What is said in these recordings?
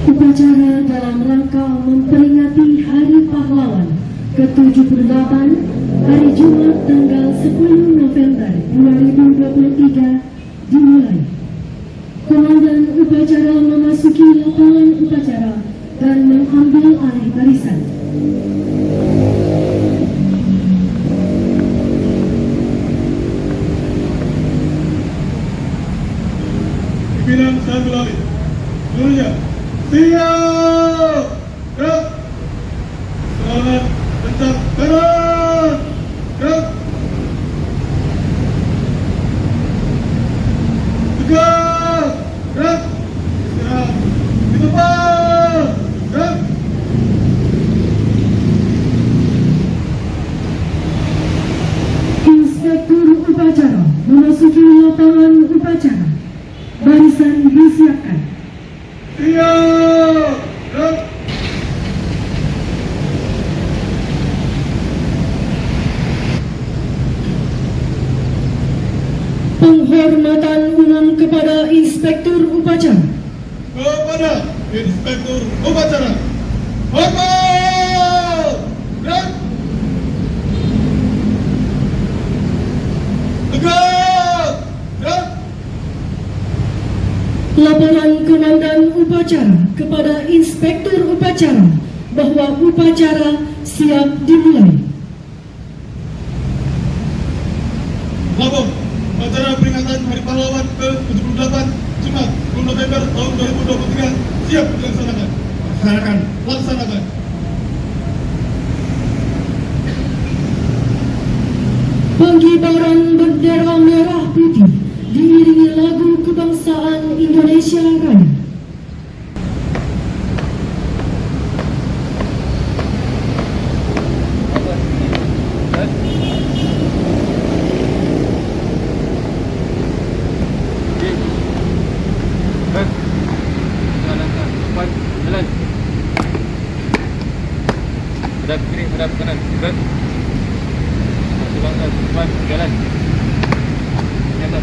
Upacara dalam rangka memperingati Hari Pahlawan ke-78 hari Jumat tanggal 10 November 2023 dimulai. Komandan upacara memasuki lapangan upacara dan mengambil alih barisan. Pimpinan Satu Lali, seluruhnya siap, gerak, selamat pencak kanan, gerak, tegak, gerak, istirahat, di depan, gerak. Inspektur upacara memasuki lapangan upacara. Barisan disiapkan. Siap, gerak. Penghormatan umum kepada Inspektur upacara. Kepada Inspektur Upacara, hormat, gerak, tegak, gerak. Laporan Komandan Upacara kepada Inspektur Upacara bahwa upacara siap dimulai. Lapor, upacara peringatan Hari Pahlawan ke-78 Jumat 10 November tahun 2023 siap dilaksanakan. Laksanakan. Pengibaran bendera merah putih diiringi lagu kebangsaan Indonesia Raya. Jalan. Hadap kiri, hadap kanan. Gerak. Masuk bangsa, depan, jalan. Nyata.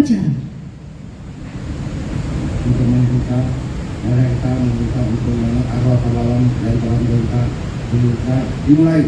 upacara. Untuk membuka, mari kita membuka untuk arwah pahlawan dan telah membuka dimulai.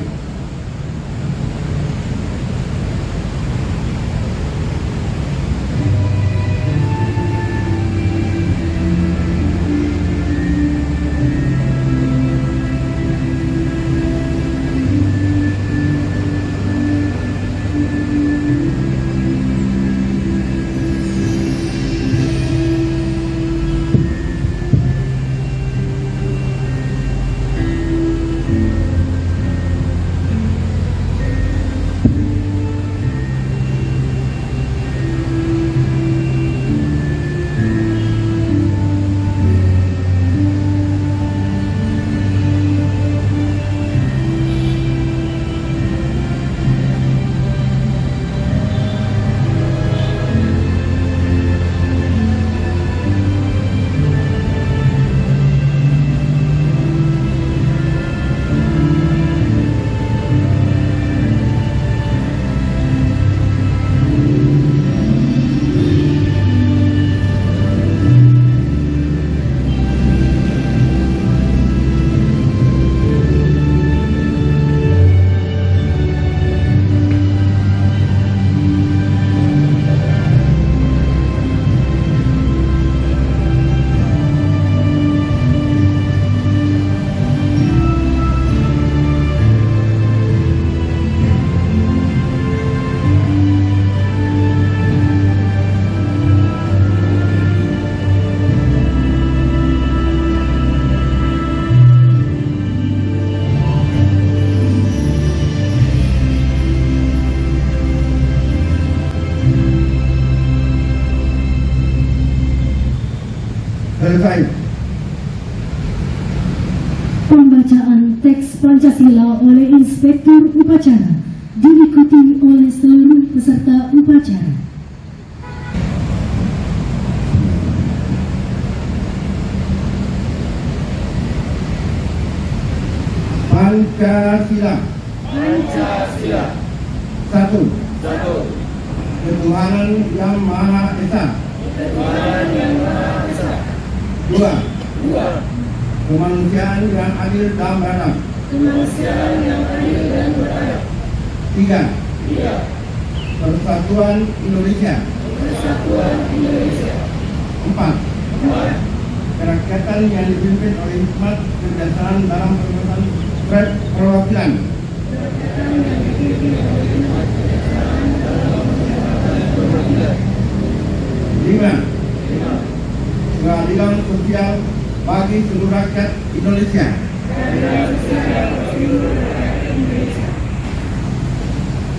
Selesai. Pembacaan teks Pancasila oleh Inspektur Upacara diikuti oleh seluruh peserta upacara. Pancasila. Pancasila. Satu. Satu. Ketuhanan yang Maha Esa. Tuhan yang Maha Esa. Dua. Dua. Kemanusiaan yang adil dan beradab. Kemanusiaan yang adil dan beradab. Tiga. Tiga. Persatuan Indonesia. Persatuan Indonesia. Empat. Empat. Kerakyatan yang dipimpin oleh hikmat kebijaksanaan dalam perubahan perwakilan. Lima. Keadilan sosial bagi seluruh rakyat Indonesia.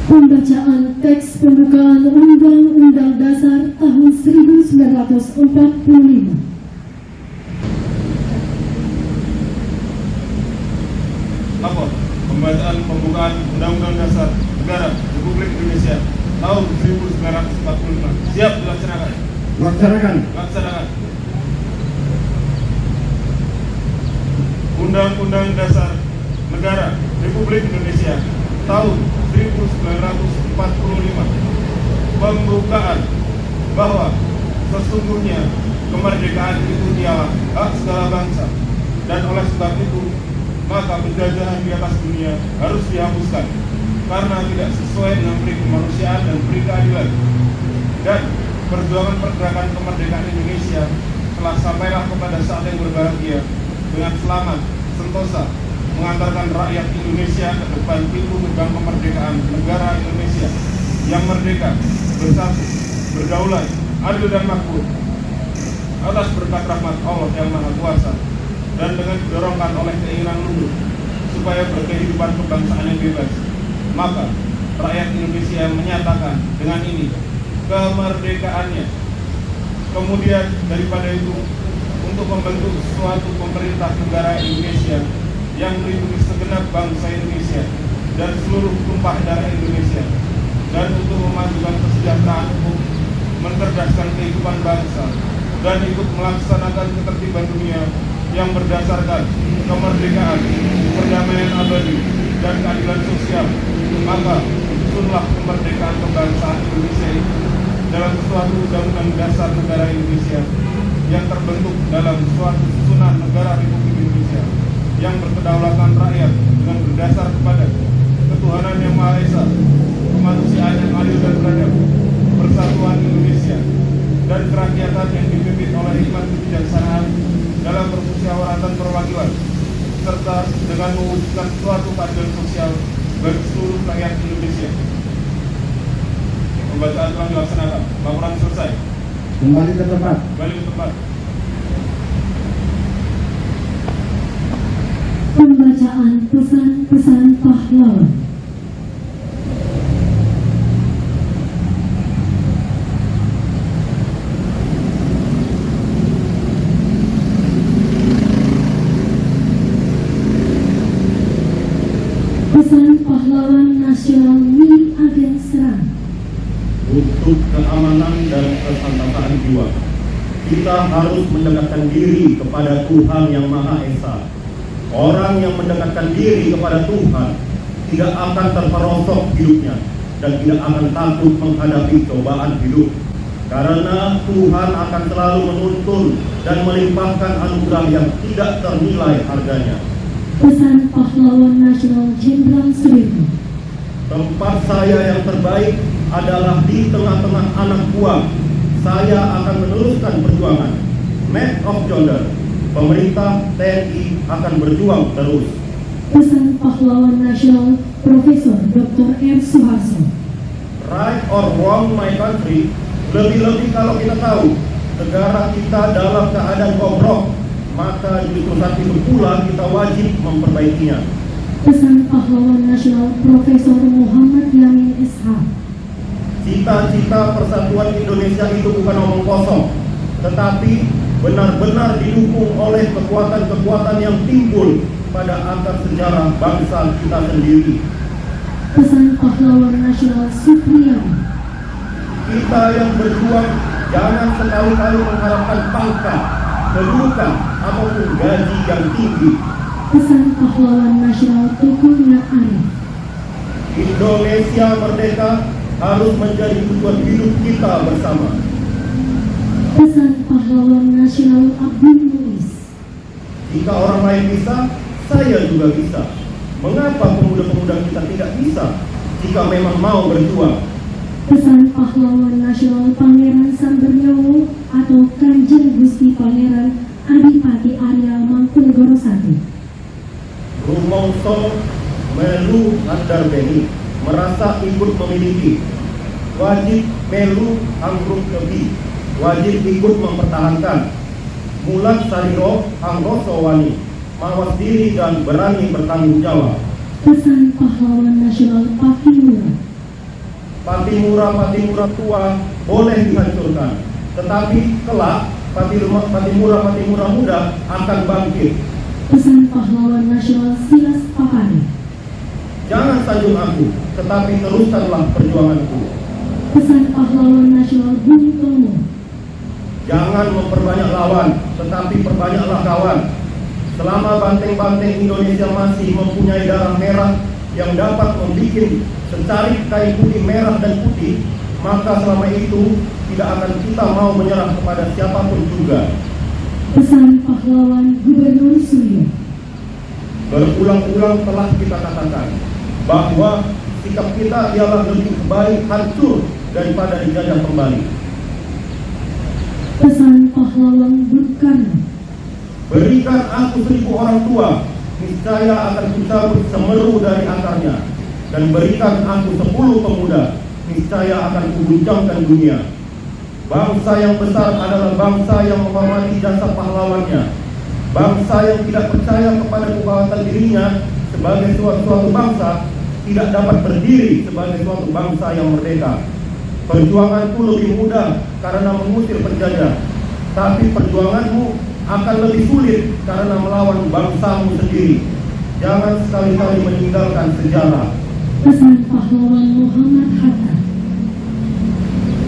Pembacaan teks pembukaan Undang-Undang Dasar tahun 1945. Lapor pembacaan pembukaan Undang-Undang Dasar Negara Republik Indonesia tahun 1945. Siap dilaksanakan. Laksanakan. Laksanakan. Undang-Undang Dasar Negara Republik Indonesia tahun 1945. Pembukaan bahwa sesungguhnya kemerdekaan itu ialah hak segala bangsa, dan oleh sebab itu maka penjajahan di atas dunia harus dihapuskan karena tidak sesuai dengan peri kemanusiaan dan peri keadilan. Dan perjuangan pergerakan kemerdekaan Indonesia telah sampailah kepada saat yang berbahagia dengan selamat, sentosa, mengantarkan rakyat Indonesia ke depan pintu gerbang kemerdekaan negara Indonesia yang merdeka, bersatu, berdaulat, adil dan makmur atas berkat rahmat Allah yang Maha Kuasa, dan dengan didorongkan oleh keinginan luhur supaya berkehidupan kebangsaan yang bebas, maka rakyat Indonesia menyatakan dengan ini kemerdekaannya. Kemudian daripada itu, untuk membentuk suatu pemerintah negara Indonesia yang melindungi segenap bangsa Indonesia dan seluruh tumpah darah Indonesia, dan untuk memajukan kesejahteraan umum, mencerdaskan kehidupan bangsa, dan ikut melaksanakan ketertiban dunia yang berdasarkan kemerdekaan, perdamaian abadi, dan keadilan sosial, maka susunlah kemerdekaan kebangsaan Indonesia ini dalam suatu undang-undang terbentuk dalam suatu susunan negara Republik Indonesia yang berkedaulatan rakyat dengan berdasar kepada ketuhanan yang Maha Esa, kemanusiaan yang adil dan beradab, persatuan Indonesia, dan kerakyatan yang dipimpin oleh hikmat kebijaksanaan dalam permusyawaratan perwakilan, serta dengan mewujudkan suatu keadilan sosial bagi seluruh rakyat Indonesia. Pembacaan telah dilaksanakan. Laporan selesai. Kembali ke tempat. Kembali ke tempat. Pembacaan pesan-pesan pahlawan. Pesan pahlawan nasional milik agen serang. Untuk keamanan dan kesantasan jiwa, kita harus mendekatkan diri kepada Tuhan yang Maha Esa. Orang yang mendekatkan diri kepada Tuhan tidak akan terperosok hidupnya dan tidak akan takut menghadapi cobaan hidup, karena Tuhan akan selalu menuntun dan melimpahkan anugerah yang tidak ternilai harganya. Pesan pahlawan nasional Jenderal Sudirman. Tempat saya yang terbaik adalah di tengah-tengah anak buah. Saya akan meneruskan perjuangan. Map of Yonder. Pemerintah TNI akan berjuang terus. Pesan pahlawan nasional Profesor Dr. R. Suharto. Right or wrong my country, lebih-lebih kalau kita tahu negara kita dalam keadaan bobrok, maka justru saat itu pula kita wajib memperbaikinya. Pesan pahlawan nasional Profesor Muhammad Yamin Ishak. Cita-cita persatuan Indonesia itu bukan omong kosong, tetapi benar-benar didukung oleh kekuatan-kekuatan yang timbul pada akar sejarah bangsa kita sendiri. Pesan pahlawan nasional Supriyadi. Kita yang berjuang jangan sekali-kali mengharapkan pangkat, kedudukan, ataupun gaji yang tinggi. Pesan pahlawan nasional Tukuna Arif. Indonesia merdeka harus menjadi tujuan hidup kita bersama. Pesan pahlawan nasional Abdul Muiz. Jika orang lain bisa, saya juga bisa. Mengapa pemuda-pemuda kita tidak bisa jika memang mau berjuang? Pesan pahlawan nasional Pangeran Sambernyowo atau Kanjeng Gusti Pangeran Adipati Arya Mangkunegoro I. Rumongso melu andarbeni, merasa ikut memiliki, wajib melu anggruk kebi, wajib ikut mempertahankan, mulat sariro anggoso wani, mawas diri dan berani bertanggung jawab. Pesan pahlawan nasional Patimura. Patimura tua boleh dihancurkan, tetapi kelak Patimura muda akan bangkit. Pesan pahlawan nasional Silas Papani. Jangan sanjung aku, tetapi teruskanlah perjuanganku. Pesan pahlawan nasional Bung Tomo. Jangan memperbanyak lawan, tetapi perbanyaklah kawan. Selama banteng-banteng Indonesia masih mempunyai darah merah yang dapat membuat secarik kain putih merah dan putih, maka selama itu tidak akan kita mau menyerah kepada siapapun juga. Pesan pahlawan Gubernur Suryo. Berulang-ulang telah kita katakan bahwa sikap kita ialah lebih baik hancur daripada dijajah kembali. Pesan pahlawan Bung Karno. Berikan aku 1000 orang tua, niscaya akan kucabut semeru dari akarnya, dan berikan aku 10 pemuda, niscaya akan kuguncangkan dunia. Bangsa yang besar adalah bangsa yang menghormati jasa pahlawannya. Bangsa yang tidak percaya kepada kekuatan dirinya sebagai suatu bangsa tidak dapat berdiri sebagai suatu bangsa yang merdeka. Perjuanganku lebih mudah karena mengusir penjajah, tapi perjuanganmu akan lebih sulit karena melawan bangsamu sendiri. Jangan sekali-kali meninggalkan sejarah. Pesan pahlawan Muhammad Hatta.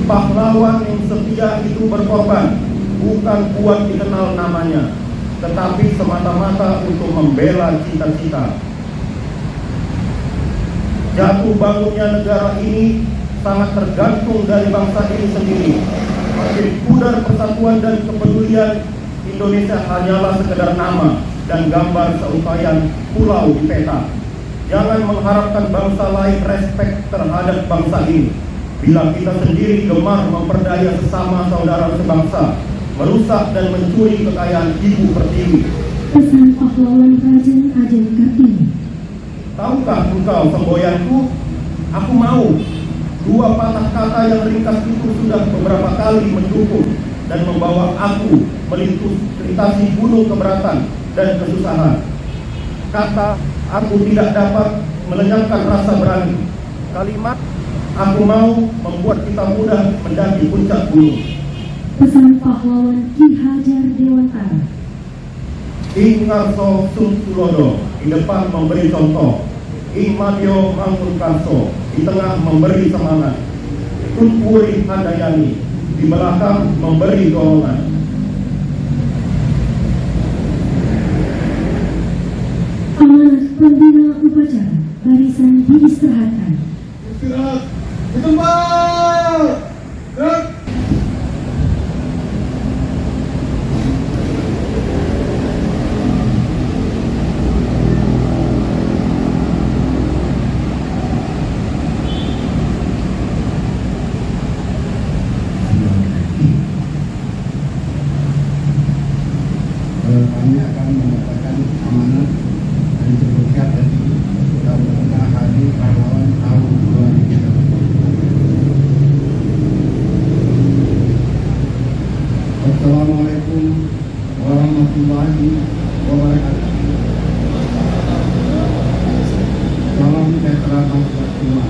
Pahlawan yang setia itu berkorban, bukan kuat dikenal namanya, tetapi semata-mata untuk membela cita-cita. Jatuh bangunnya negara ini sangat tergantung dari bangsa ini sendiri. Makin pudar persatuan dan kepedulian, Indonesia hanyalah sekedar nama dan gambar seuntayan pulau di peta. Jangan mengharapkan bangsa lain respek terhadap bangsa ini bila kita sendiri gemar memperdaya sesama saudara sebangsa, merusak dan mencuri kekayaan ibu pertiwi. Pesan pahlawan Raden Ajeng Kartini. Tahukah engkau semboyanku? Aku mau. Dua patah kata yang ringkas itu sudah beberapa kali mendukung dan membawa aku melintasi gunung keberatan dan kesusahan. Kata aku tidak dapat melenyapkan rasa berani. Kalimat aku mau membuat kita mudah mendaki puncak gunung. Pesan pahlawan Ki Hajar Dewantara. Ing Ngarso Sung Tulodo di depan memberi contoh, Ing Madio Mangkun Karso di tengah memberi semangat, Tunpuri Handayani di belakang memberi dorongan. Amanat pembina upacara, barisan diistirahatkan. Istirahat di tempat. Gerak. Kami akan mendapatkan amanat dari berkat dari Undang-Undang Hari Pahlawan tahun 2003. Assalamualaikum warahmatullahi wabarakatuh. Salam sejahtera bangsa semua.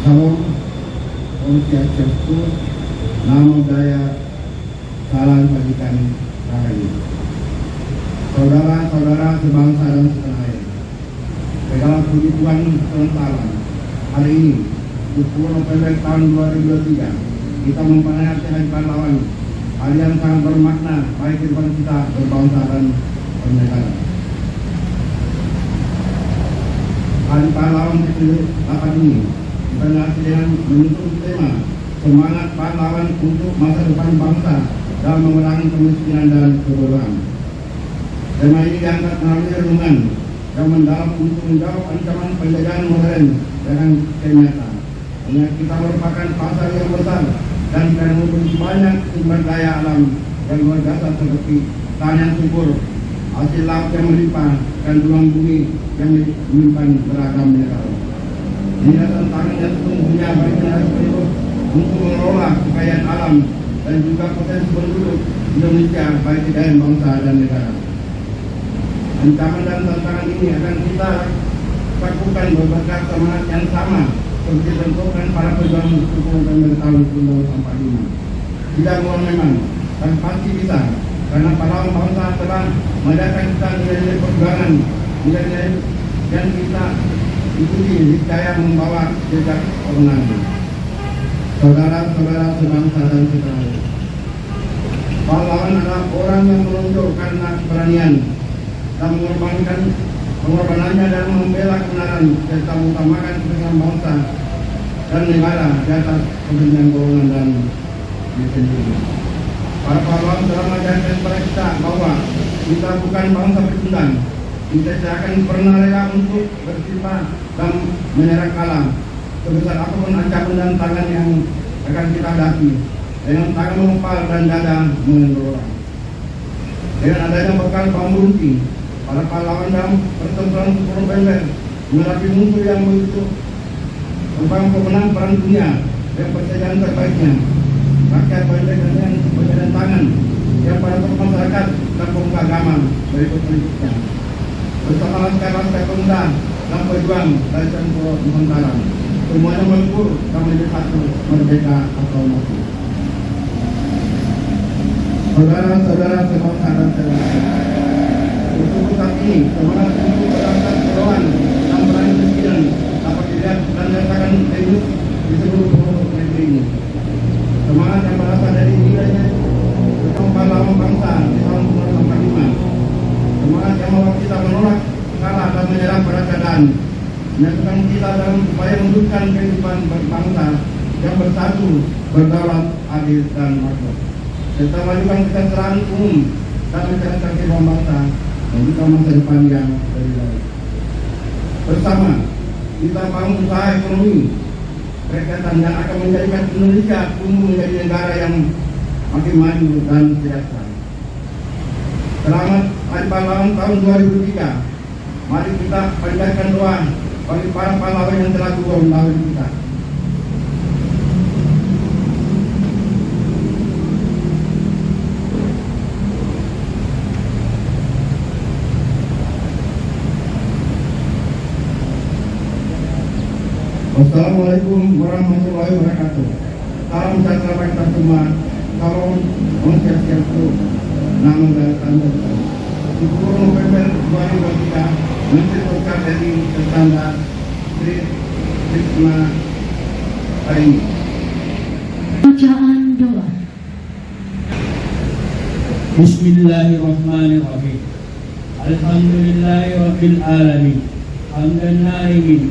Salam Om Swastiastu, Namo Buddhaya, salam kebajikan rahayu. Saudara-saudara sebangsa dan setanah air, dalam puji Tuhan sementara hari ini 10 November tahun 2023 kita memperingati Hari Pahlawan, hari yang sangat bermakna bagi kehidupan kita berbangsa dan bernegara. Hari Pahlawan ke-8 ini diperingati dengan menyusun tema semangat pahlawan untuk masa depan bangsa dalam mengurangi kemiskinan dan kebodohan. Tema ini diangkat melalui renungan yang mendalam untuk menjawab ancaman penjajahan modern dengan kenyataan. Kita merupakan pasar yang besar dan kita memiliki banyak sumber daya alam yang luar biasa seperti tanah yang subur, hasil laut yang melimpah, dan ruang bumi yang menyimpan beragam mineral. Inilah tantangan yang sesungguhnya bagi generasi berikut untuk mengelola kekayaan alam dan juga potensi penduduk Indonesia baik di dalam bangsa dan negara. Ancaman dan tantangan ini akan kita lakukan berbagai semangat yang sama seperti bentukan para pejuang suku November tahun 1945. Tidak mohon memang, dan pasti bisa, karena pahlawan bangsa telah mendatangkan kita nilai-nilai perjuangan, nilai-nilai yang kita ikuti niscaya membawa jejak kemenangan. Saudara-saudara sebangsa dan setanah air, pahlawan adalah orang yang menunjuk karena keberanian dan pengorbanannya dalam membela kebenaran serta mengutamakan kepentingan bangsa dan negara di atas kepentingan golongan dan diri sendiri. Para pahlawan telah mengajarkan kepada kita bahwa kita bukan bangsa pecundang. Kita tidak akan pernah rela untuk bersifat dan menyerah kalah sebesar apapun ancaman dan tangan yang akan kita hadapi, dengan tangan mengepal dan dada mengendorong. Dengan adanya bekal bambu runcing, para pahlawan dalam pertempuran 10 November menghadapi musuh yang begitu merupakan pemenang perang dunia dan persediaan terbaiknya. Rakyat banyak dengan perbedaan tangan yang pada tokoh masyarakat dan pemuka agama berikut berikutnya. Bersama laskar-laskar pemuda dan pejuang dari seluruh Nusantara, semuanya melebur dan menjadi satu, merdeka atau mati. Saudara-saudara sebangsa dan setanah, untuk saat ini semangat untuk berangkat kerohan dan berani kemiskinan dapat dilihat dan dirasakan hidup di seluruh pelosok negeri ini. Semangat yang berasal dari nilainya tentang pahlawan bangsa di tahun 1945. Semangat yang membawa kita menolak kalah dan menyerah pada keadaan, menyatukan kita dalam upaya mewujudkan kehidupan berbangsa yang bersatu, berdaulat, adil dan makmur, serta memajukan kesejahteraan umum dan mencerahkan kehidupan bangsa dan juga masa depan yang lebih baik. Bersama kita bangun usaha ekonomi kerakyatan yang akan menjadikan Indonesia tumbuh menjadi negara yang makin maju dan sejahtera. Selamat Hari Pahlawan tahun 2003. Mari kita panjatkan doa bagi para pahlawan yang telah gugur mendahului kita. Wassalamualaikum warahmatullahi wabarakatuh. Salam sejahtera bagi kita semua. Salam mensiap-siap itu. Nama dan tanda. 10 November 2023, Menteri Sosial RI Tersanda Sri Risma hari ini. Bacaan doa. Bismillahirrahmanirrahim. Alhamdulillahi rabbil alamin. Hamdan naimin,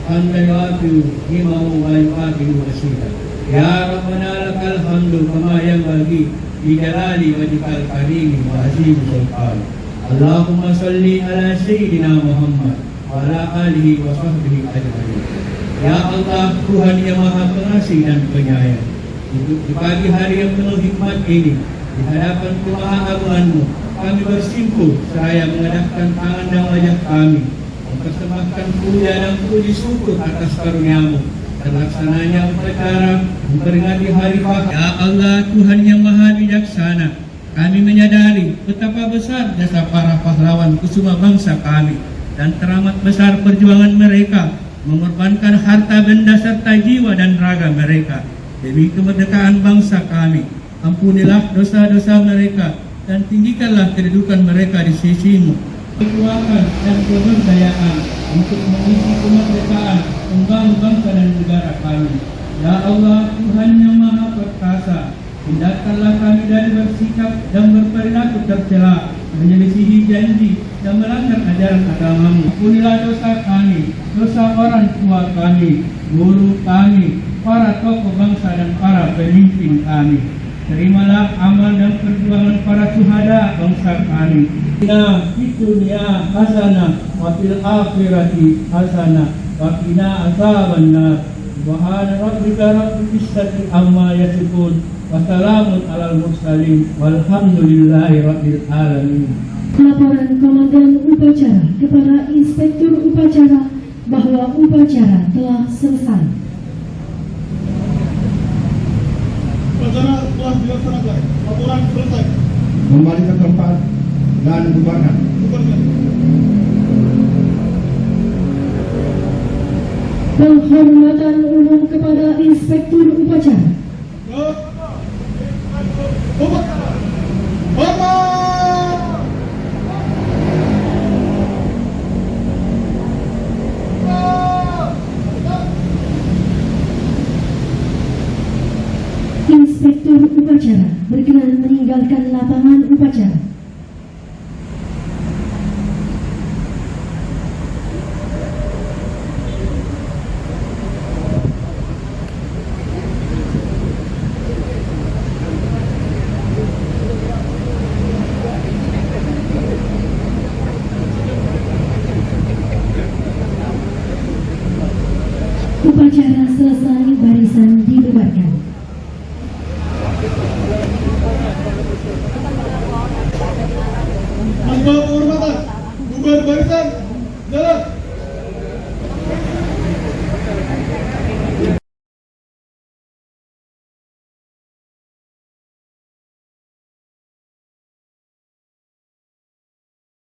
hamdan yuafiu himahu wa yuafiu wasila. Ya Rabbana lakal hamdu kama yanbaghi bi jalali wajhikal karim wa azim sultan. Allahumma salli ala Sayyidina Muhammad wa ala alihi wa sahbihi ajma'in. Ya Allah, Tuhan yang Maha Pengasih dan Penyayang, di pagi hari yang penuh hikmat ini, di hadapan kemaha-agungan-Mu, kami bersimpuh seraya mengadapkan tangan dan wajah kami, mempersembahkan puja dan puji syukur atas karunia-Mu, terlaksananya upacara memperingati hari Pahlawan. Ya Allah, Tuhan yang Maha Bijaksana, kami menyadari betapa besar jasa para pahlawan kusuma bangsa kami dan teramat besar perjuangan mereka mengorbankan harta benda serta jiwa dan raga mereka demi kemerdekaan bangsa kami. Ampunilah dosa-dosa mereka dan tinggikanlah kedudukan mereka di sisi-Mu. Kekuatan dan keberdayaan untuk mengisi kemerdekaan, membangun bangsa dan negara kami. Ya Allah, Tuhan yang Maha Perkasa, hindarkanlah kami dari bersikap dan berperilaku tercela, menyelisihi janji dan melanggar ajaran agama-Mu. Ampunilah dosa kami, dosa orang tua kami, guru kami, para tokoh bangsa dan para pemimpin kami. Terimalah amal dan perjuangan para syuhada bangsa kami. Inna fid dunya hasanah wa fil akhirati hasanah wa qina adzabannar. Subhana rabbika rabbil izzati amma yasifun. Wassalamun alal mursalin walhamdulillahi rabbil alamin. Laporan Komandan Upacara kepada Inspektur Upacara bahwa upacara telah selesai. Upacara telah dilaksanakan. Laporan selesai. Kembali ke tempat dan bubarkan. Penghormatan umum kepada Inspektur Upacara. Inspektur Upacara berkenan meninggalkan lapangan upacara. Upacara selesai, barisan dibubarkan. Tanpa penghormatan, bubar barisan, jalan.